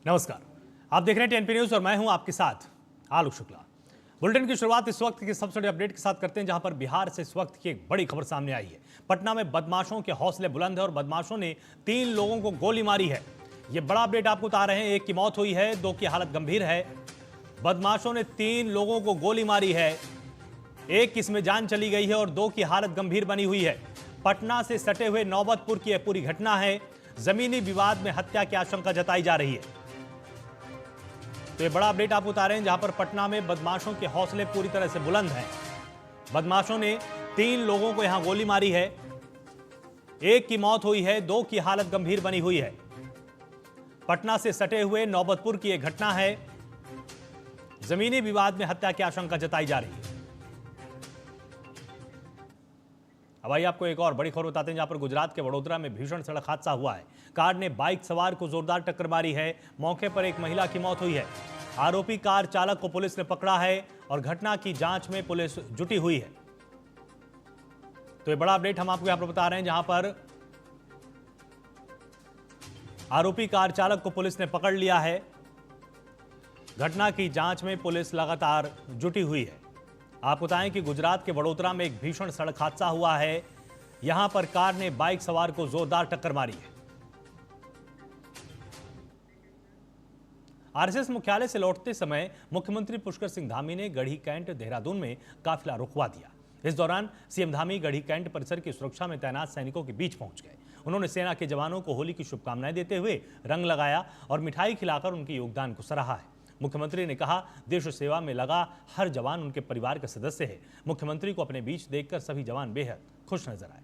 नमस्कार, आप देख रहे हैं टीएनपी न्यूज और मैं हूं आपके साथ आलोक शुक्ला। बुलेटिन की शुरुआत इस वक्त की सबसे बड़ी अपडेट के साथ करते हैं, जहां पर बिहार से इस वक्त की एक बड़ी खबर सामने आई है। पटना में बदमाशों के हौसले बुलंद है और बदमाशों ने 3 लोगों को गोली मारी है। यह बड़ा अपडेट आपको बता रहे हैं। एक की मौत हुई है, 2 की हालत गंभीर है। बदमाशों ने 3 लोगों को गोली मारी है, एक किसमें जान चली गई है और 2 की हालत गंभीर बनी हुई है। पटना से सटे हुए नौबतपुर की यह पूरी घटना है। जमीनी विवाद में हत्या की आशंका जताई जा रही है। तो ये बड़ा अपडेट आपको बता रहे हैं, जहां पर पटना में बदमाशों के हौसले पूरी तरह से बुलंद हैं। बदमाशों ने 3 लोगों को यहां गोली मारी है, एक की मौत हुई है, 2 की हालत गंभीर बनी हुई है। पटना से सटे हुए नौबतपुर की यह घटना है। जमीनी विवाद में हत्या की आशंका जताई जा रही है। अब आइए आपको एक और बड़ी खबर बताते हैं, जहां पर गुजरात के वडोदरा में भीषण सड़क हादसा हुआ है। कार ने बाइक सवार को जोरदार टक्कर मारी है। मौके पर एक महिला की मौत हुई है। आरोपी कार चालक को पुलिस ने पकड़ा है और घटना की जांच में पुलिस जुटी हुई है। तो ये बड़ा अपडेट हम आपको यहां पर बता रहे हैं, जहां पर आरोपी कार चालक को पुलिस ने पकड़ लिया है। घटना की जांच में पुलिस लगातार जुटी हुई है। आपको बताएं कि गुजरात के वडोदरा में एक भीषण सड़क हादसा हुआ है। यहां पर कार ने बाइक सवार को जोरदार टक्कर मारी है। आरएसएस मुख्यालय से लौटते समय मुख्यमंत्री पुष्कर सिंह धामी ने गढ़ी कैंट देहरादून में काफिला रुकवा दिया। इस दौरान सीएम धामी गढ़ी कैंट परिसर की सुरक्षा में तैनात सैनिकों के बीच पहुंच गए। उन्होंने सेना के जवानों को होली की शुभकामनाएं देते हुए रंग लगाया और मिठाई खिलाकर उनके योगदान को सराहा है। मुख्यमंत्री ने कहा, देश सेवा में लगा हर जवान उनके परिवार का सदस्य है। मुख्यमंत्री को अपने बीच देखकर सभी जवान बेहद खुश नजर आए।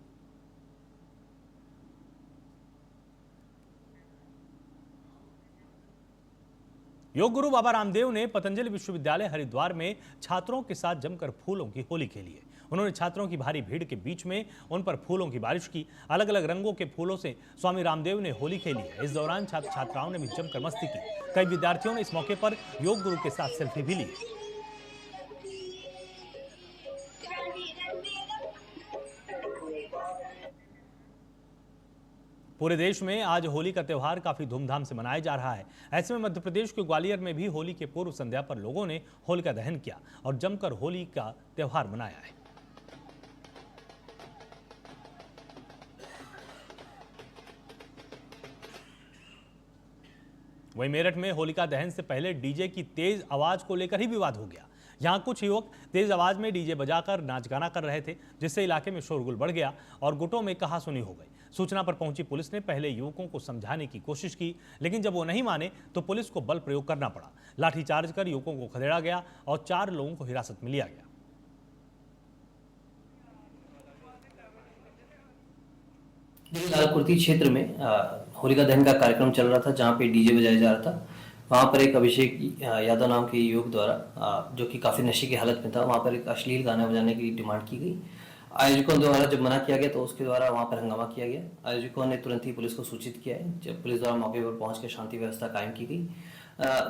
योग गुरु बाबा रामदेव ने पतंजलि विश्वविद्यालय हरिद्वार में छात्रों के साथ जमकर फूलों की होली खेली है। उन्होंने छात्रों की भारी भीड़ के बीच में उन पर फूलों की बारिश की। अलग अलग रंगों के फूलों से स्वामी रामदेव ने होली खेली है। इस दौरान छात्र छात्राओं ने भी जमकर मस्ती की। कई विद्यार्थियों ने इस मौके पर योग गुरु के साथ सेल्फी भी ली। पूरे देश में आज होली का त्यौहार काफी धूमधाम से मनाया जा रहा है। ऐसे में मध्य प्रदेश के ग्वालियर में भी होली के पूर्व संध्या पर लोगों ने होलिका दहन किया और जमकर होली का त्यौहार मनाया है। वहीं मेरठ में होलिका दहन से पहले डीजे की तेज आवाज को लेकर ही विवाद हो गया। यहां कुछ युवक तेज आवाज में डीजे बजाकर नाच गाना कर रहे थे, जिससे इलाके में शोरगुल बढ़ गया और गुटों में कहासुनी हो गई। सूचना पर पहुंची पुलिस ने पहले युवकों को समझाने की कोशिश की, लेकिन जब वो नहीं माने तो पुलिस को बल प्रयोग करना पड़ा। लाठीचार्ज कर युवकों को खदेड़ा गया और 4 लोगों को हिरासत में लिया गया। लालकुर्ती क्षेत्र में होलिका दहन का कार्यक्रम चल रहा था, जहां पे डीजे बजाया जा रहा था। वहां पर एक अभिषेक यादव नाम के युवक द्वारा, जो कि काफ़ी नशे की हालत में था, वहां पर एक अश्लील गाना बजाने की डिमांड की गई। आयोजकों द्वारा जब मना किया गया तो उसके द्वारा वहां पर हंगामा किया गया। आयोजकों ने तुरंत ही पुलिस को सूचित किया है। जब पुलिस द्वारा मौके पर पहुंचकर शांति व्यवस्था कायम की गई।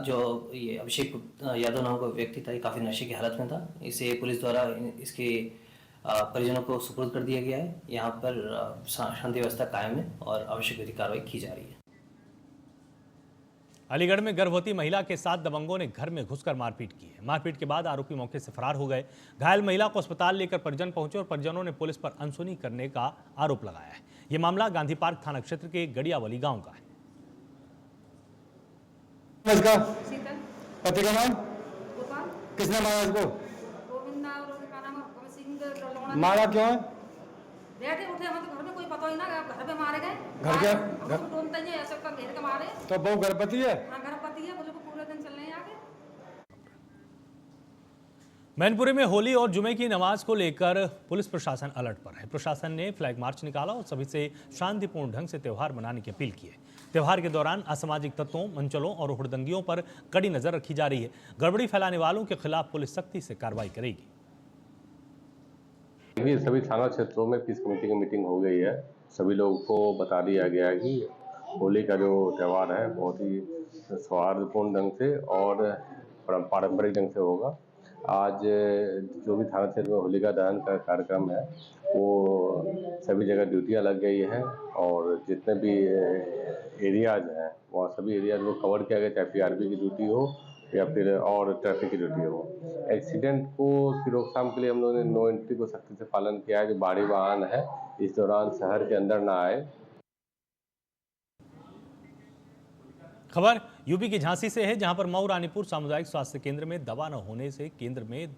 जो ये अभिषेक यादव नाम का व्यक्ति था, ये काफ़ी नशे की हालत में था। इसे पुलिस द्वारा इसके परिजनों को सुपुर्द कर दिया गया है। यहाँ पर शांति व्यवस्था कायम है और आवश्यक विधिक कार्रवाई की जा रही है। अलीगढ़ में गर्भवती महिला के साथ दबंगों ने घर में घुसकर मारपीट की है। मारपीट के बाद आरोपी मौके से फरार हो गए। घायल महिला को अस्पताल लेकर परिजन पहुंचे और परिजनों ने पुलिस पर अनसुनी करने का आरोप लगाया है। यह मामला गांधी पार्क थाना क्षेत्र के गड़ियावली गांव का है। पति का नाम किसने मारा इसको? मारा क्यों है? बैठे उठे हम तो घर में कोई पता ही ना, घर पे मारे गए। घर के घर ढूंढते हैं, ऐसे का घेर के मारे। तो बहु गर्भवती है? हाँ गर्भवती है, बोले को पूरे दिन चलने आगे। मैनपुरी में होली और जुमे की नमाज को लेकर पुलिस प्रशासन अलर्ट पर है। प्रशासन ने फ्लैग मार्च निकाला और सभी से शांतिपूर्ण ढंग से त्यौहार मनाने की अपील की है। त्यौहार के दौरान असामाजिक तत्वों, मंचलों और हुड़दंगियों पर कड़ी नजर रखी जा रही है। गड़बड़ी फैलाने वालों के खिलाफ पुलिस सख्ती से कार्रवाई करेगी। सभी थाना क्षेत्रों में पीस कमेटी की मीटिंग हो गई है। सभी लोगों को बता दिया गया है कि होली का जो त्यौहार है बहुत ही सौहार्दपूर्ण ढंग से और पारंपरिक ढंग से होगा। आज जो भी थाना क्षेत्र में होलिका दहन का कार्यक्रम है वो सभी जगह ड्यूटियां लग गई हैं और जितने भी एरियाज हैं वहाँ सभी एरियाज को कवर किया गया, चाहे पीआरबी की ड्यूटी हो या फिर और ट्रैफिक की ड्यूटी हो। एक्सीडेंट को की रोकथाम के लिए हम लोगों ने नो एंट्री को सख्ती से पालन किया है। जो भारी वाहन है इस दौरान शहर के अंदर ना आए। खबर यूपी की झांसी से है, जहां पर मऊ रानीपुर सामुदायिक स्वास्थ्य केंद्र में दवा न होने से केंद्र में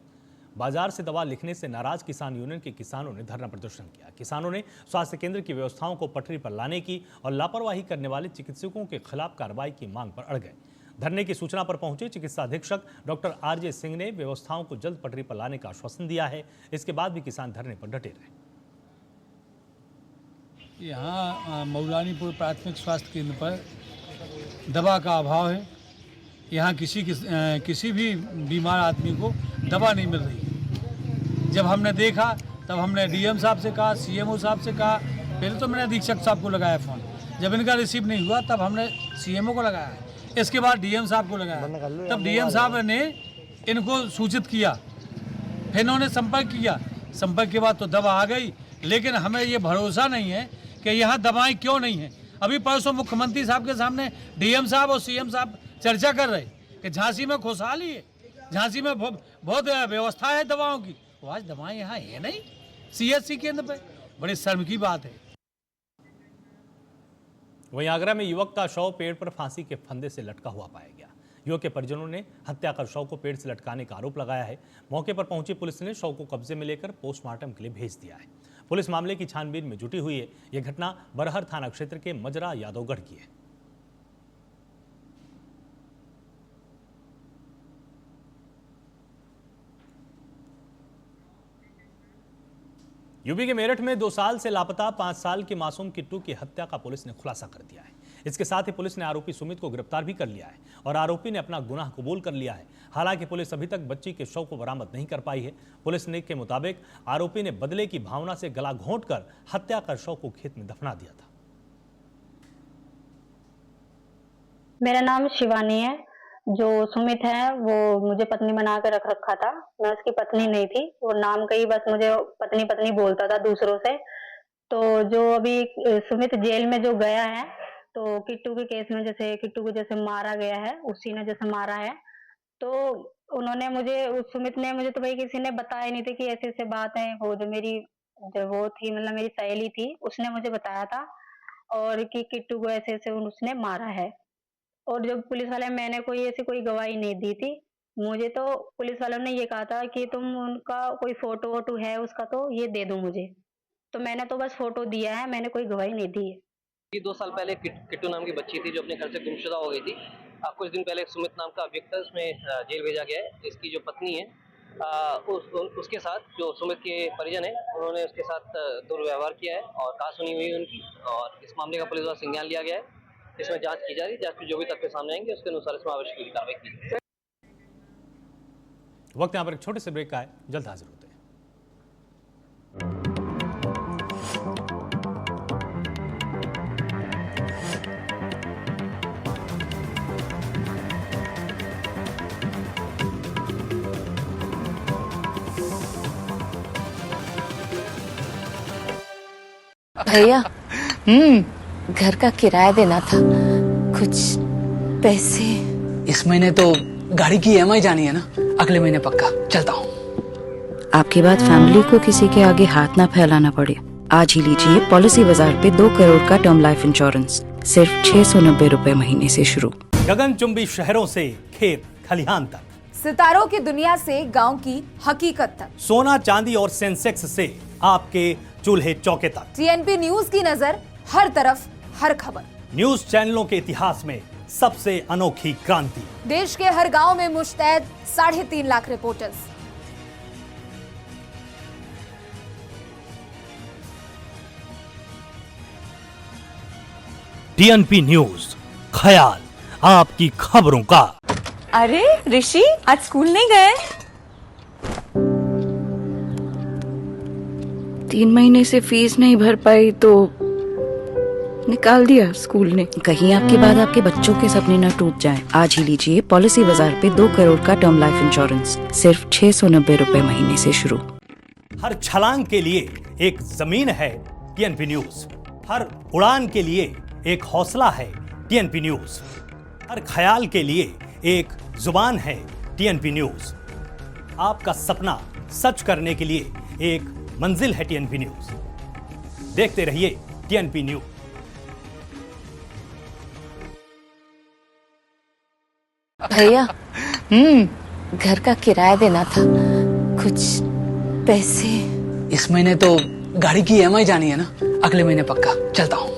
बाजार से दवा लिखने से नाराज किसान यूनियन के किसानों ने धरना प्रदर्शन किया। किसानों ने स्वास्थ्य केंद्र की व्यवस्थाओं को पटरी पर लाने की और लापरवाही करने वाले चिकित्सकों के खिलाफ कार्रवाई की मांग पर अड़ गए। धरने की सूचना पर पहुंचे चिकित्सा अधीक्षक डॉक्टर आरजे सिंह ने व्यवस्थाओं को जल्द पटरी पर लाने का आश्वासन दिया है। इसके बाद भी किसान धरने पर डटे रहे। यहाँ मऊ-रानीपुर प्राथमिक स्वास्थ्य केंद्र पर दवा का अभाव है। यहाँ किसी भी बीमार आदमी को दवा नहीं मिल रही। जब हमने देखा तब हमने डीएम साहब से कहा, सीएमओ साहब से कहा। पहले तो मैंने अधीक्षक साहब को लगाया फ़ोन, जब इनका रिसीव नहीं हुआ तब हमने सीएमओ को लगाया, इसके बाद डीएम साहब को लगाया। तब डीएम साहब ने इनको सूचित किया, फिर इन्होंने संपर्क किया। संपर्क के बाद तो दवा आ गई, लेकिन हमें ये भरोसा नहीं है कि यहाँ दवाएँ क्यों नहीं हैं। अभी परसों मुख्यमंत्री साहब के सामने डीएम साहब और सीएम साहब चर्चा कर रहे कि झांसी में खुशहाली है, झांसी में बहुत व्यवस्था है दवाओं की। तो आज दवाएं यहाँ है नहीं सीएचसी केंद्र पे, बड़ी शर्म की बात है। वहीं आगरा में युवक का शव पेड़ पर फांसी के फंदे से लटका हुआ पाया गया। युवक के परिजनों ने हत्या कर शव को पेड़ से लटकाने का आरोप लगाया है। मौके पर पहुंची पुलिस ने शव को कब्जे में लेकर पोस्टमार्टम के लिए भेज दिया है। पुलिस मामले की छानबीन में जुटी हुई है। यह घटना बरहर थाना क्षेत्र के मजरा यादवगढ़ की है। यूपी के मेरठ में 2 साल से लापता 5 साल के मासूम किट्टू की हत्या का पुलिस ने खुलासा कर दिया है। इसके साथ ही पुलिस ने आरोपी सुमित को गिरफ्तार भी कर लिया है और आरोपी ने अपना गुनाह कबूल कर लिया है। हालांकि पुलिस अभी तक बच्ची के शव को बरामद नहीं कर पाई है। पुलिस ने के मुताबिक आरोपी ने बदले की भावना से गला घोंटकर हत्या कर शव को खेत में दफना दिया था। मेरा नाम शिवानी है। जो सुमित है वो मुझे पत्नी बना के रख रखा था। मैं उसकी पत्नी नहीं थी, वो नाम का ही बस मुझे पत्नी पत्नी बोलता था दूसरों से। तो जो अभी सुमित जेल में जो गया है, तो किट्टू के केस में जैसे किट्टू को जैसे मारा गया है, उसी ने जैसे मारा है। तो उन्होंने मुझे, उस सुमित ने मुझे तो भाई किसी ने बताया नहीं था कि ऐसे ऐसे बात है। वो जो मेरी वो थी, मतलब मेरी सहेली थी, उसने मुझे बताया था और कि किट्टू को ऐसे ऐसे उसने मारा है। और जब पुलिस वाले, मैंने कोई ऐसी कोई गवाही नहीं दी थी। मुझे तो पुलिस वालों ने ये कहा था कि तुम उनका कोई फोटो वोटो है उसका तो ये दे दो मुझे। तो मैंने तो बस फोटो दिया है, मैंने कोई गवाही नहीं दी है। 2 साल पहले किट्टू नाम की बच्ची थी जो अपने घर से गुमशुदा हो गई थी। कुछ दिन पहले सुमित नाम का व्यक्ति था, उसमें जेल भेजा गया है। इसकी जो पत्नी है उसके साथ जो सुमित के परिजन है, उन्होंने उसके साथ दुर्व्यवहार किया है और कहासुनी हुई उनकी। और इस मामले का पुलिस द्वारा संज्ञान लिया गया है। इसमें जांच की जा रही है। जांच में जो भी तथ्य सामने आएंगे उसके अनुसार इसमें आवश्यक कार्रवाई की जाएगी। वक्त यहाँ पर एक छोटे से ब्रेक का है, जल्द हाजिर होते हैं। भैया घर का किराया देना था, कुछ पैसे। इस महीने तो गाड़ी की ईएमआई जानी है ना, अगले महीने पक्का चलता हूँ। आपके बाद फैमिली को किसी के आगे हाथ ना फैलाना पड़े। आज ही लीजिए पॉलिसी बाजार पे 2 करोड़ का टर्म लाइफ इंश्योरेंस, सिर्फ 690 रुपए महीने से शुरू। गगनचुंबी शहरों से खेत खलिहान तक, सितारों की दुनिया से गांव की हकीकत तक, सोना चांदी और सेंसेक्स से आपके चूल्हे चौके तक, टीएनपी न्यूज की नजर हर तरफ, हर खबर। न्यूज चैनलों के इतिहास में सबसे अनोखी क्रांति। देश के हर गांव में मुश्तैद 3.5 लाख रिपोर्टर्स। टीएनपी न्यूज, ख्याल आपकी खबरों का। अरे ऋषि, आज स्कूल नहीं गए? 3 महीने से फीस नहीं भर पाई तो निकाल दिया स्कूल ने। कहीं आपके बाद आपके बच्चों के सपने न टूट जाएं। आज ही लीजिए पॉलिसी बाजार पे 2 करोड़ का टर्म लाइफ इंश्योरेंस सिर्फ 690 रुपए महीने से शुरू। हर छलांग के लिए एक जमीन है टीएनपी न्यूज, हर उड़ान के लिए एक हौसला है टीएनपी न्यूज, हर ख्याल के लिए एक जुबान है टीएनपी न्यूज, आपका सपना सच करने के लिए एक मंजिल है टीएनपी न्यूज। देखते रहिए टीएनपी न्यूज। भैया घर का किराया देना था, कुछ पैसे। इस महीने तो गाड़ी की ईएमआई जानी है ना, अगले महीने पक्का चलता हूँ।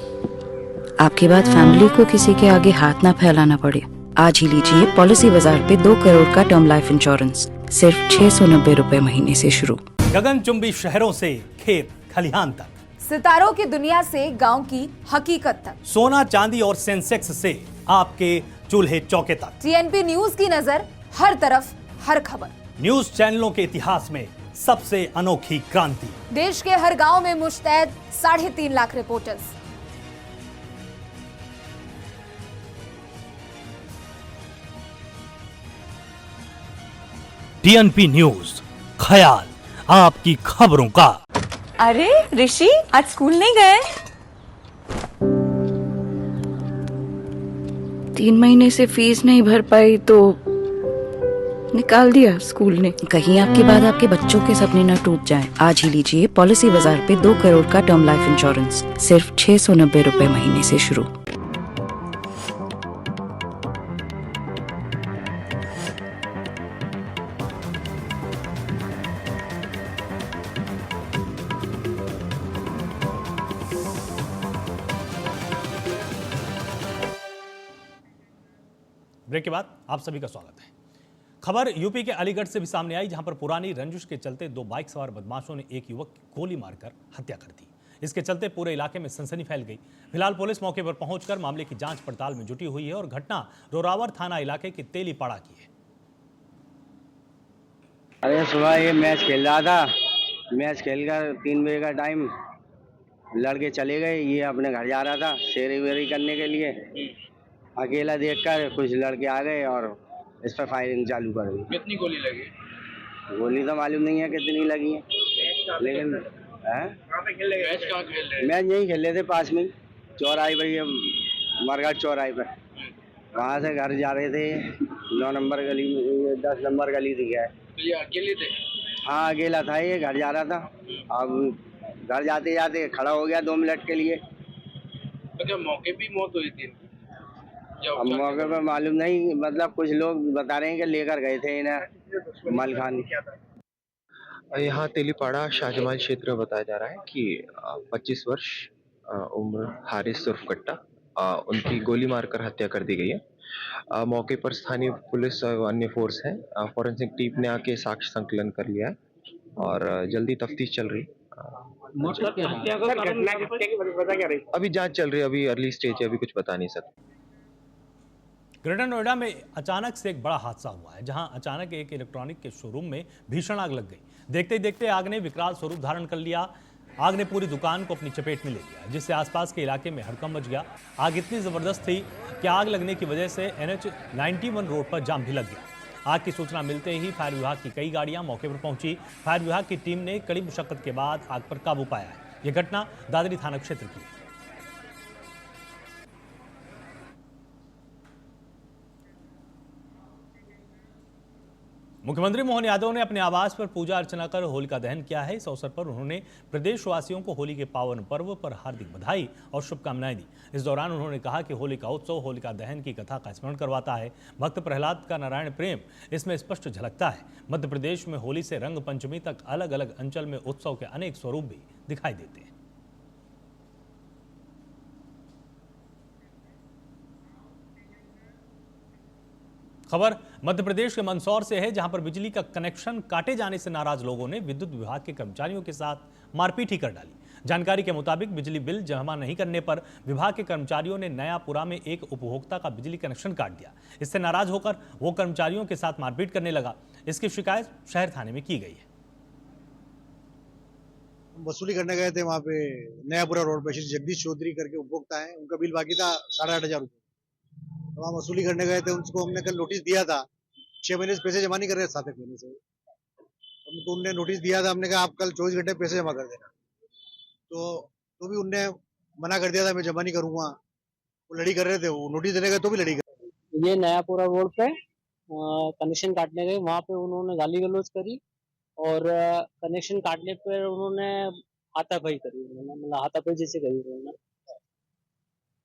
आपके बाद फैमिली को किसी के आगे हाथ ना फैलाना पड़े। आज ही लीजिए पॉलिसी बाजार पे 2 करोड़ का टर्म लाइफ इंश्योरेंस सिर्फ 690 रुपए महीने से शुरू। गगनचुंबी शहरों से खेत खलिहान तक, सितारों की दुनिया से गांव की हकीकत तक, सोना चांदी और सेंसेक्स से आपके चूल्हे चौके तक, टीएनपी न्यूज की नजर हर तरफ, हर खबर। न्यूज चैनलों के इतिहास में सबसे अनोखी क्रांति। देश के हर गांव में मुश्तैद 3.5 लाख रिपोर्टर्स। टीएनपी न्यूज, ख्याल आपकी खबरों का। अरे ऋषि आज स्कूल नहीं गए? 3 महीने से फीस नहीं भर पाई तो निकाल दिया स्कूल ने। कहीं आपके बाद आपके बच्चों के सपने न टूट जाएं। आज ही लीजिए पॉलिसी बाजार पे 2 करोड़ का टर्म लाइफ इंश्योरेंस सिर्फ 690 रुपए महीने से शुरू। ब्रेक के बाद आप सभी का स्वागत है। खबर यूपी के अलीगढ़ से भी सामने आई, जहां पर पुरानी रंजिश के चलते 2 बाइक सवार बदमाशों ने एक युवक की गोली मारकर हत्या कर दी। इसके चलते पूरे इलाके में सनसनी फैल गई। फिलहाल पुलिस मौके पर पहुंचकर मामले की जांच पड़ताल में जुटी हुई है और घटना रोरावर थाना इलाके के तेलीपाड़ा की है। अरे सुबह ये मैच खेल रहा था, मैच खेलकर 3 बजे का टाइम लड़के चले गए। ये अपने घर जा रहा था शेरी वेरी करने के लिए, अकेला देखकर कुछ लड़के आ गए और इस पर फायरिंग चालू कर दी। कितनी गोली लगी? गोली तो मालूम नहीं है कितनी लगी है, लेकिन मैच यहीं खेल रहे थे पास में, चौराहे पर, ये मरघट चौराहे पर। वहाँ से घर जा रहे थे, 9 नंबर गली में, 10 नंबर गली थी। क्या ये अकेले थे? हाँ अकेला था, ये घर जा रहा था। अब घर जाते जाते खड़ा हो गया 2 मिनट के लिए। तो क्या मौके पे मौत हुई थी? अब मौके पर मालूम नहीं, मतलब कुछ लोग बता रहे हैं कि लेकर गए थे इन्हें मलखान। यहाँ तेलीपाड़ा शाहजमाल क्षेत्र में बताया जा रहा है कि 25 वर्ष उम्र हारिस उर्फ कट्टा, उनकी गोली मारकर हत्या कर दी गई है। मौके पर स्थानीय पुलिस और अन्य फोर्स है, फॉरेंसिक टीम ने आके साक्ष्य संकलन कर लिया है और जल्दी तफ्तीश चल रही। अभी जांच चल रही है, अभी अर्ली स्टेज है, अभी कुछ बता नहीं सकते। ग्रेटर नोएडा में अचानक से एक बड़ा हादसा हुआ है, जहां अचानक एक इलेक्ट्रॉनिक के शोरूम में भीषण आग लग गई। देखते ही देखते आग ने विकराल स्वरूप धारण कर लिया। आग ने पूरी दुकान को अपनी चपेट में ले लिया, जिससे आसपास के इलाके में हड़कंप मच गया। आग इतनी जबरदस्त थी कि आग लगने की वजह से NH 91 रोड पर जाम भी लग गया। आग की सूचना मिलते ही फायर विभाग की कई गाड़ियां मौके पर पहुंची। फायर विभाग की टीम ने कड़ी मुशक्कत के बाद आग पर काबू पाया है। यह घटना दादरी थाना क्षेत्र की है। मुख्यमंत्री मोहन यादव ने अपने आवास पर पूजा अर्चना कर होलिका दहन किया है। इस अवसर पर उन्होंने प्रदेशवासियों को होली के पावन पर्व पर हार्दिक बधाई और शुभकामनाएं दी। इस दौरान उन्होंने कहा कि होली का उत्सव होलिका दहन की कथा का स्मरण करवाता है। भक्त प्रहलाद का नारायण प्रेम इसमें स्पष्ट झलकता है। मध्य प्रदेश में होली से रंग पंचमी तक अलग अलग अंचल में उत्सव के अनेक स्वरूप भी दिखाई देते हैं। खबर मध्य प्रदेश के मंदसौर से है, जहां पर बिजली का कनेक्शन काटे जाने से नाराज लोगों ने विद्युत विभाग के कर्मचारियों के साथ मारपीट ही कर डाली। जानकारी के मुताबिक बिजली बिल जमा नहीं करने पर विभाग के कर्मचारियों ने नयापुरा में एक उपभोक्ता का बिजली कनेक्शन काट दिया। इससे नाराज होकर वो कर्मचारियों के साथ मारपीट करने लगा। इसकी शिकायत शहर थाने में की गई है। वसूली करने गए थे वहाँ पे नयापुरा रोड पे, श्री जगदीश चौधरी करके उपभोक्ता है, उनका बिल बाकी था 8,500 रुपये। तो वहाँ वसूली करने गए थे, उनको हमने कल नोटिस दिया था, 6 महीने से पैसे जमा नहीं कर रहे, 7 महीने से उनको उनने नोटिस दिया था। हमने कहा आप कल 24 घंटे पैसे जमा कर देना, तो भी उनने मना कर दिया था, मैं जमा नहीं करूंगा। वो लड़ी कर रहे थे, वो नोटिस देने गए तो भी लड़ी कर। ये नयापुरा रोड पे कनेक्शन काटने गए, वहाँ पे उन्होंने गाली गलौज करी और कनेक्शन काटने पर उन्होंने हाथापाई करी, मतलब हाथापाई जैसे करी उन्होंने,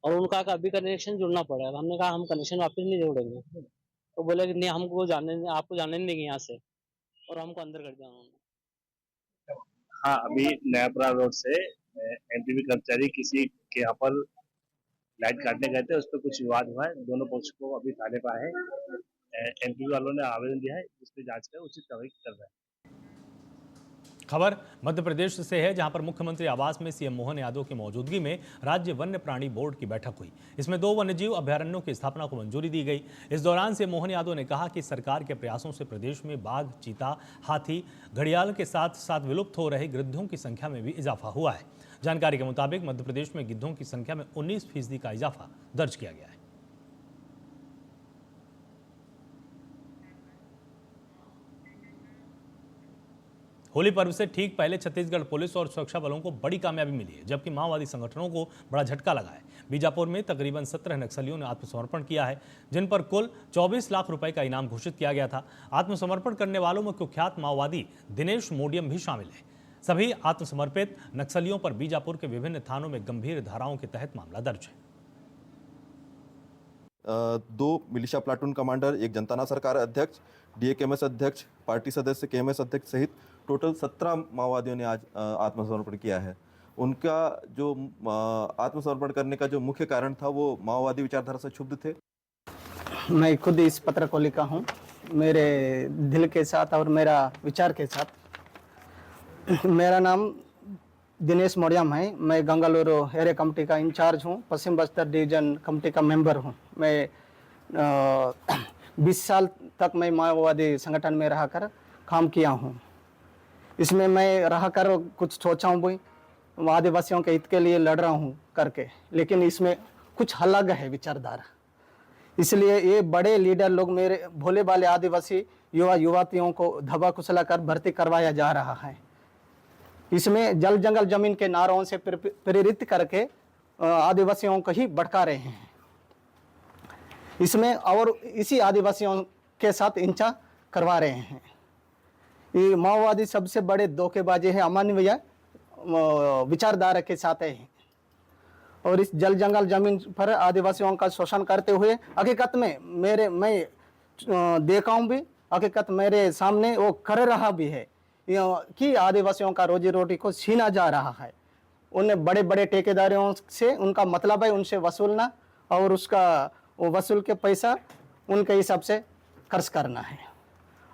और उनका अभी कनेक्शन जुड़ना पड़ेगा। हमने कहा हम कनेक्शन वापस नहीं जोड़ेंगे, तो बोले कि नहीं हमको आपको जाने नहीं देंगे यहाँ से, और हमको अंदर कर दिया उन्होंने। हाँ, अभी नयापुरा रोड से एनटीपी कर्मचारी किसी के यहाँ पर लाइट काटने गए थे, उस पर कुछ विवाद हुआ है। दोनों पक्ष को अभी थाने पर आए हैं, एनटीपी वालों ने आवेदन दिया है, जिसपे जांच कर उचित कार्रवाई कर रहे हैं। खबर मध्य प्रदेश से है, जहां पर मुख्यमंत्री आवास में सीएम मोहन यादव की मौजूदगी में राज्य वन्य प्राणी बोर्ड की बैठक हुई। इसमें 2 वन्यजीव अभयारण्यों की स्थापना को मंजूरी दी गई। इस दौरान सीएम मोहन यादव ने कहा कि सरकार के प्रयासों से प्रदेश में बाघ, चीता, हाथी, घड़ियाल के साथ साथ विलुप्त हो रहे गिद्धों की संख्या में भी इजाफा हुआ है। जानकारी के मुताबिक मध्य प्रदेश में गिद्धों की संख्या में 19% का इजाफा दर्ज किया गया है। होली पर्व से ठीक पहले छत्तीसगढ़ पुलिस और सुरक्षा बलों को बड़ी कामयाबी मिली है, जबकि माओवादी संगठनों को बड़ा झटका लगा है। बीजापुर में तकरीबन 17 नक्सलियों ने आत्मसमर्पण किया है, जिन पर कुल 24 लाख रुपए का इनाम घोषित किया गया था। आत्मसमर्पण करने वालों में कुख्यात माओवादी दिनेश मोडियम भी शामिल है। सभी आत्मसमर्पित नक्सलियों पर बीजापुर के विभिन्न थानों में गंभीर धाराओं के तहत मामला दर्ज है। 2 मिलिशिया प्लाटून कमांडर, एक जनताना सरकार अध्यक्ष, डीएकेएमएस अध्यक्ष, पार्टी सदस्य, केएमएस अध्यक्ष सहित टोटल 17 माओवादियों ने आज आत्मसमर्पण किया है। उनका जो आत्मसमर्पण करने का जो मुख्य कारण था, वो माओवादी विचारधारा से क्षुब्ध थे। मैं खुद इस पत्र को लिखा हूँ मेरे दिल के साथ और मेरा विचार के साथ। मेरा नाम दिनेश मोडियम है, मैं गंगालुरु एरिया कमेटी का इंचार्ज हूँ, पश्चिम बस्तर डिवीजन कमेटी का मेंबर हूँ। मैं 20 साल तक मैं माओवादी संगठन में रहकर काम किया हूँ। इसमें मैं रहकर कुछ सोचा हूँ भी, आदिवासियों के हित के लिए लड़ रहा हूँ करके, लेकिन इसमें कुछ अलग है विचारधारा। इसलिए ये बड़े लीडर लोग, मेरे भोले भाले आदिवासी युवा युवतियों को धबा कुचला कर भर्ती करवाया जा रहा है। इसमें जल जंगल जमीन के नारों से प्रेरित करके आदिवासियों को ही भड़का रहे हैं इसमें, और इसी आदिवासियों के साथ इंचा करवा रहे हैं। ये माओवादी सबसे बड़े धोखेबाजी है, अमानवीय विचारधारा के साथ है, और इस जल जंगल जमीन पर आदिवासियों का शोषण करते हुए हकीकत में मैं देखा हूँ भी, हकीकत मेरे सामने वो कर रहा भी है कि आदिवासियों का रोजी रोटी को छीना जा रहा है। उन्हें बड़े बड़े ठेकेदारों से उनका मतलब है उनसे वसूलना, और उसका वो वसूल के पैसा उनके हिसाब से खर्च करना है।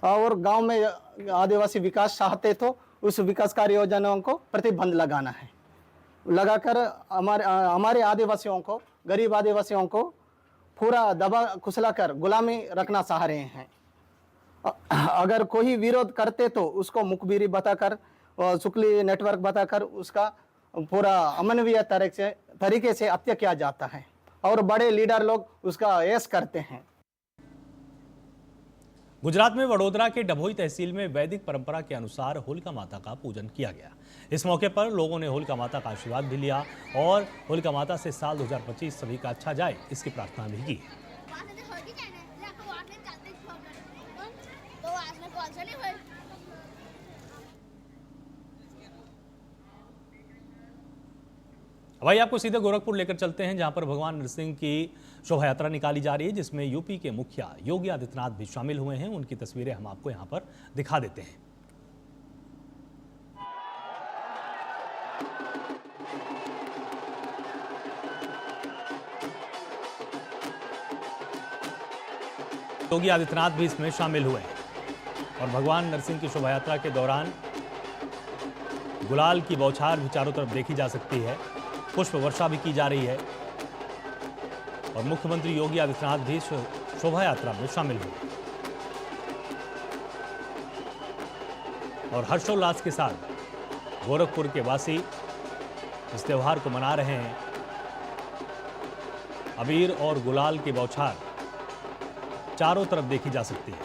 और गांव में आदिवासी विकास चाहते तो उस विकास कार्य योजनाओं को प्रतिबंध लगाना है, लगाकर हमारे आदिवासियों को, गरीब आदिवासियों को पूरा दबा कुचला कर गुलामी रखना चाह रहे हैं। अगर कोई विरोध करते तो उसको मुखबिरी बताकर, शुक्ली नेटवर्क बताकर उसका पूरा अमानवीय तरीके से हत्या किया जाता है, और बड़े लीडर लोग उसका ऐश करते हैं। गुजरात में वडोदरा के डभोई तहसील में वैदिक परंपरा के अनुसार होलिका माता का पूजन किया गया। इस मौके पर लोगों ने होलिका माता का आशीर्वाद भी लिया और होलिका माता से साल 2025 सभी का अच्छा जाए, इसकी प्रार्थना भी की। भाई आपको सीधे गोरखपुर लेकर चलते हैं, जहां पर भगवान नरसिंह की शोभा यात्रा निकाली जा रही है, जिसमें यूपी के मुखिया योगी आदित्यनाथ भी शामिल हुए हैं। उनकी तस्वीरें हम आपको यहां पर दिखा देते हैं। योगी आदित्यनाथ भी इसमें शामिल हुए हैं और भगवान नरसिंह की शोभा यात्रा के दौरान गुलाल की बौछार भी चारों तरफ देखी जा सकती है, पुष्प वर्षा भी की जा रही है और मुख्यमंत्री योगी आदित्यनाथ भी शोभा यात्रा में शामिल हुए और हर्षोल्लास के साथ गोरखपुर के वासी इस त्योहार को मना रहे हैं। अबीर और गुलाल की बौछार चारों तरफ देखी जा सकती है।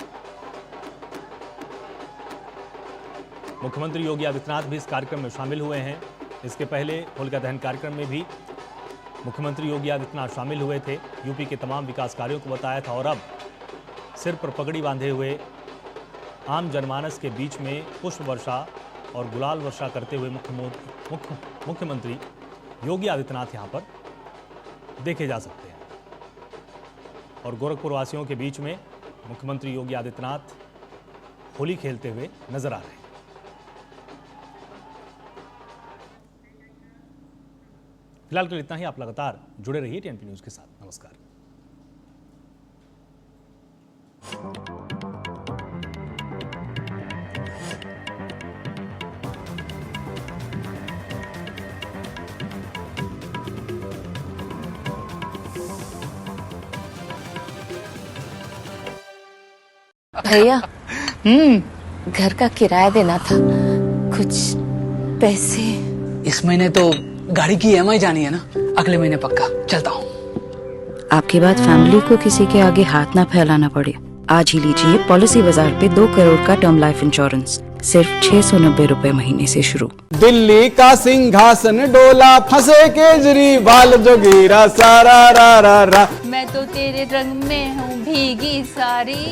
मुख्यमंत्री योगी आदित्यनाथ भी इस कार्यक्रम में शामिल हुए हैं। इसके पहले होलिका दहन कार्यक्रम में भी मुख्यमंत्री योगी आदित्यनाथ शामिल हुए थे। यूपी के तमाम विकास कार्यों को बताया था और अब सिर पर पगड़ी बांधे हुए आम जनमानस के बीच में पुष्प वर्षा और गुलाल वर्षा करते हुए मुख्यमंत्री योगी आदित्यनाथ यहां पर देखे जा सकते हैं। और गोरखपुर वासियों के बीच में मुख्यमंत्री योगी आदित्यनाथ होली खेलते हुए नजर आ रहे हैं। फिलहाल के लिए इतना ही। आप लगातार जुड़े रहिए टीएनपी न्यूज के साथ। नमस्कार। भैया घर का किराया देना था, कुछ पैसे। इस महीने तो गाड़ी की ईएमआई जानी है ना, अगले महीने पक्का। चलता हूँ। आपके बाद फैमिली को किसी के आगे हाथ ना फैलाना पड़े। आज ही लीजिए पॉलिसी बाजार पे 2 करोड़ का टर्म लाइफ इंश्योरेंस, सिर्फ 690 रुपए महीने से शुरू। दिल्ली का सिंहासन डोला, फंसे केजरीवाल जो गिरा सारा रा रा रा। मैं तो तेरे रंग में हूँ भीगी सारी,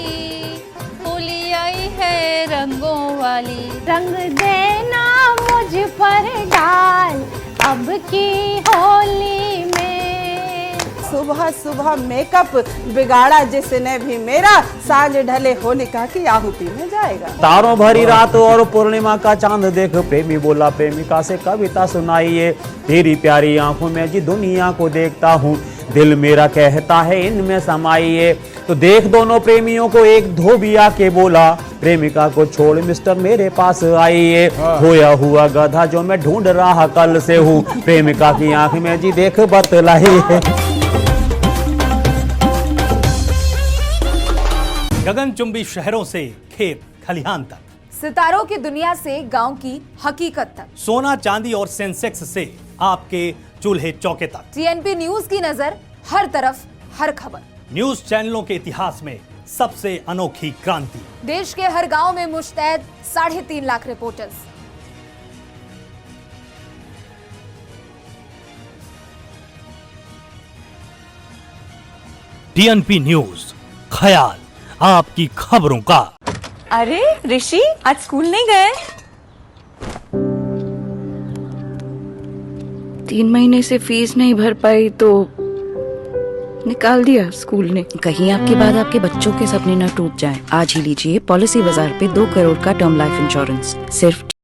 होली आई है रंगों वाली। रंग देना मुझ पर डाल अब की होली में। सुबह सुबह मेकअप बिगाड़ा जिसने भी मेरा, सांझ ढले होलिका की आहुति में जाएगा। तारों भरी रात और पूर्णिमा का चांद देख प्रेमी बोला प्रेमिका से कविता सुनाइए। तेरी प्यारी आंखों में जी दुनिया को देखता हूँ, दिल मेरा कहता है इनमें समाइए। तो देख दोनों प्रेमियों को एक धोबिया के बोला, प्रेमिका को छोड़ मिस्टर मेरे पास आइए। खोया हुआ गधा जो मैं ढूंढ रहा कल से हूँ, प्रेमिका की आंख में जी देख बतलाई है। गगनचुंबी शहरों से खेत खलिहान तक, सितारों की दुनिया से गांव की हकीकत तक, सोना चांदी और सेंसेक्स से आपके चूल्हे चौके तक, टीएनपी न्यूज की नजर हर तरफ, हर खबर। न्यूज चैनलों के इतिहास में सबसे अनोखी क्रांति। देश के हर गांव में मुश्तैद 3.5 लाख रिपोर्टर्स। टीएनपी न्यूज, ख्याल आपकी खबरों का। अरे ऋषि, आज स्कूल नहीं गए? 3 महीने से फीस नहीं भर पाई तो निकाल दिया स्कूल ने। कहीं आपके बाद आपके बच्चों के सपने न टूट जाएं। आज ही लीजिए पॉलिसी बाजार पे 2 करोड़ का टर्म लाइफ इंश्योरेंस, सिर्फ